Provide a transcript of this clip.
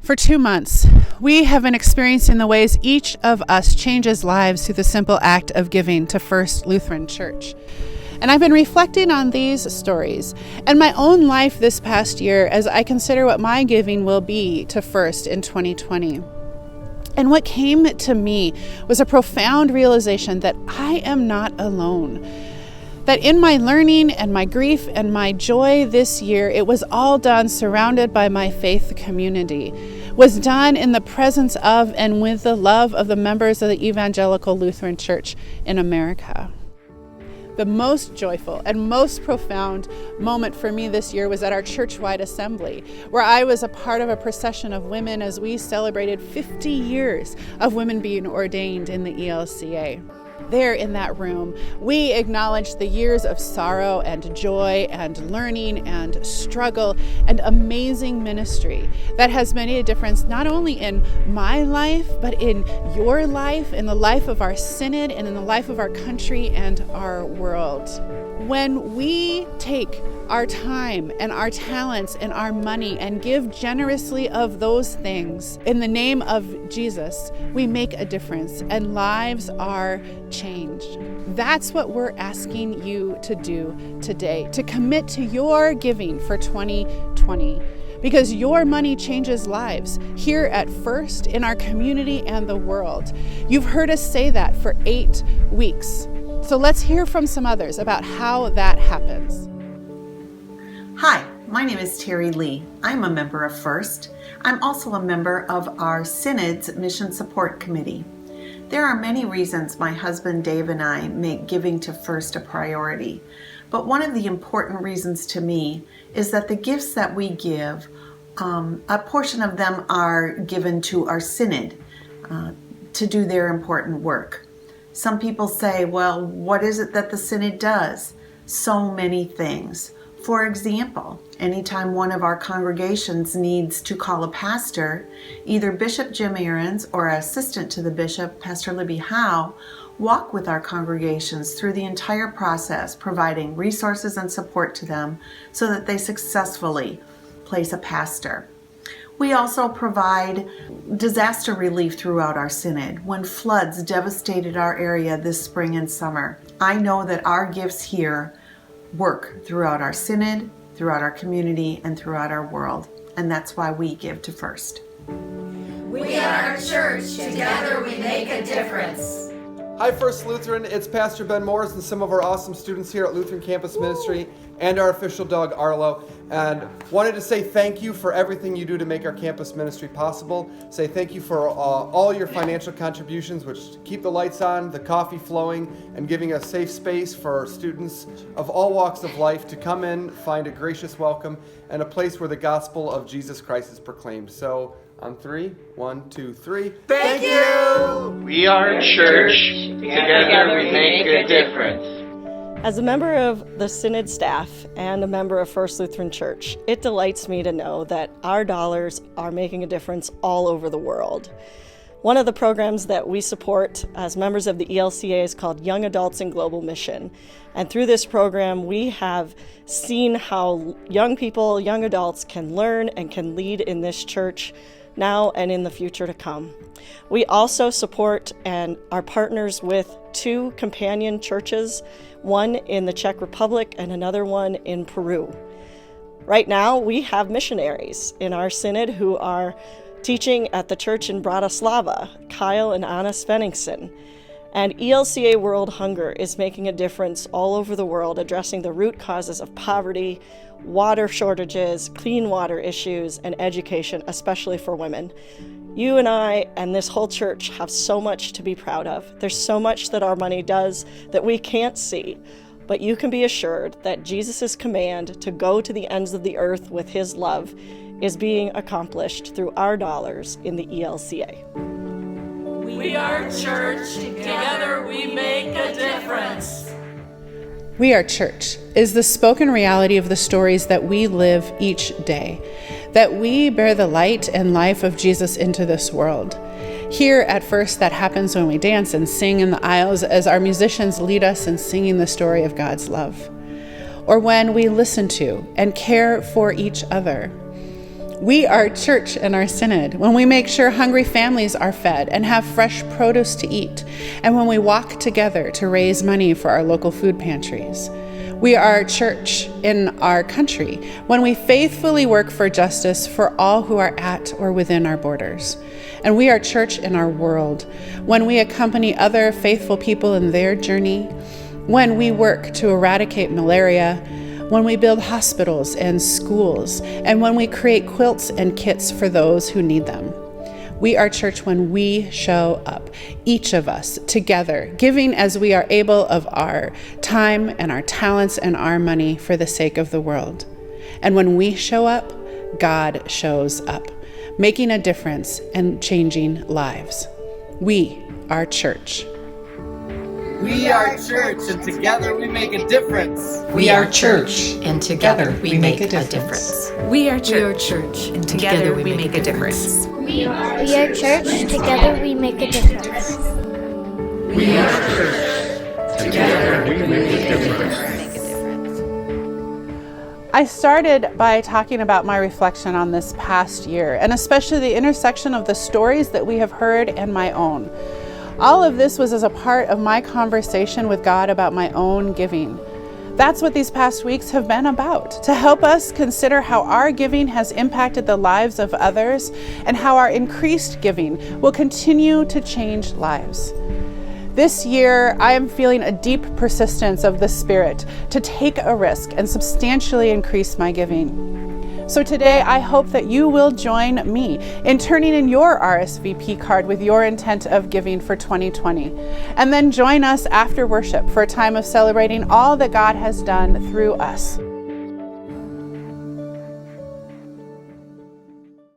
For 2 months, we have been experiencing the ways each of us changes lives through the simple act of giving to First Lutheran Church. And I've been reflecting on these stories and my own life this past year as I consider what my giving will be to First in 2020. And what came to me was a profound realization that I am not alone. That in my learning and my grief and my joy this year, it was all done surrounded by my faith community, was done in the presence of and with the love of the members of the Evangelical Lutheran Church in America. The most joyful and most profound moment for me this year was at our church-wide assembly, where I was a part of a procession of women as we celebrated 50 years of women being ordained in the ELCA. There in that room, we acknowledged the years of sorrow and joy and learning and struggle and amazing ministry that has made a difference not only in my life, but in your life, in the life of our synod, and in the life of our country and our world. When we take our time and our talents and our money and give generously of those things in the name of Jesus, we make a difference and lives are changed. That's what we're asking you to do today, to commit to your giving for 2020. Because your money changes lives here at First, in our community and the world. You've heard us say that for 8 weeks. So let's hear from some others about how that happens. Hi, my name is Terry Lee. I'm a member of First. I'm also a member of our Synod's Mission Support Committee. There are many reasons my husband Dave and I make giving to First a priority, but one of the important reasons to me is that the gifts that we give, a portion of them are given to our Synod to do their important work. Some people say, well, what is it that the Synod does? So many things. For example, anytime one of our congregations needs to call a pastor, either Bishop Jim Ahrens or an assistant to the bishop, Pastor Libby Howe, walk with our congregations through the entire process, providing resources and support to them so that they successfully place a pastor. We also provide disaster relief throughout our synod when floods devastated our area this spring and summer. I know that our gifts here work throughout our synod, throughout our community, and throughout our world. And that's why we give to First. We are a church. Together we make a difference. Hi, First Lutheran. It's Pastor Ben Morris and some of our awesome students here at Lutheran Campus Ministry and our official dog, Arlo. And wanted to say thank you for everything you do to make our campus ministry possible. Say thank you for all your financial contributions, which keep the lights on, the coffee flowing, and giving a safe space for students of all walks of life to come in, find a gracious welcome, and a place where the gospel of Jesus Christ is proclaimed. So, on 3, 1, 2, 3. Thank you! We are a church. Together we make a difference. As a member of the Synod staff and a member of First Lutheran Church, it delights me to know that our dollars are making a difference all over the world. One of the programs that we support as members of the ELCA is called Young Adults in Global Mission. And through this program, we have seen how young people, young adults can learn and can lead in this church now and in the future to come. We also support and are partners with 2 companion churches, one in the Czech Republic and another one in Peru. Right now, we have missionaries in our synod who are teaching at the church in Bratislava, Kyle and Anna Svenningsson. And ELCA World Hunger is making a difference all over the world, addressing the root causes of poverty, water shortages, clean water issues, and education, especially for women. You and I and this whole church have so much to be proud of. There's so much that our money does that we can't see, but you can be assured that Jesus' command to go to the ends of the earth with his love is being accomplished through our dollars in the ELCA. We are a church. Together we make a difference. We Are Church is the spoken reality of the stories that we live each day, that we bear the light and life of Jesus into this world. Here at First, that happens when we dance and sing in the aisles as our musicians lead us in singing the story of God's love, or when we listen to and care for each other, We are church in our synod when we make sure hungry families are fed and have fresh produce to eat, and when we walk together to raise money for our local food pantries. We are church in our country when we faithfully work for justice for all who are at or within our borders. And we are church in our world when we accompany other faithful people in their journey, when we work to eradicate malaria, when we build hospitals and schools, and when we create quilts and kits for those who need them. We are church when we show up, each of us together, giving as we are able of our time and our talents and our money for the sake of the world. And when we show up, God shows up, making a difference and changing lives. We are church. We are church, and together we make a difference. We are church, and together we make a difference. We are church, and together we make a difference. We are church, together we make a difference. We are church. Together we make a difference. I started by talking about my reflection on this past year, and especially the intersection of the stories that we have heard and my own. All of this was as a part of my conversation with God about my own giving. That's what these past weeks have been about, to help us consider how our giving has impacted the lives of others and how our increased giving will continue to change lives. This year, I am feeling a deep persistence of the Spirit to take a risk and substantially increase my giving. So today, I hope that you will join me in turning in your RSVP card with your intent of giving for 2020. And then join us after worship for a time of celebrating all that God has done through us.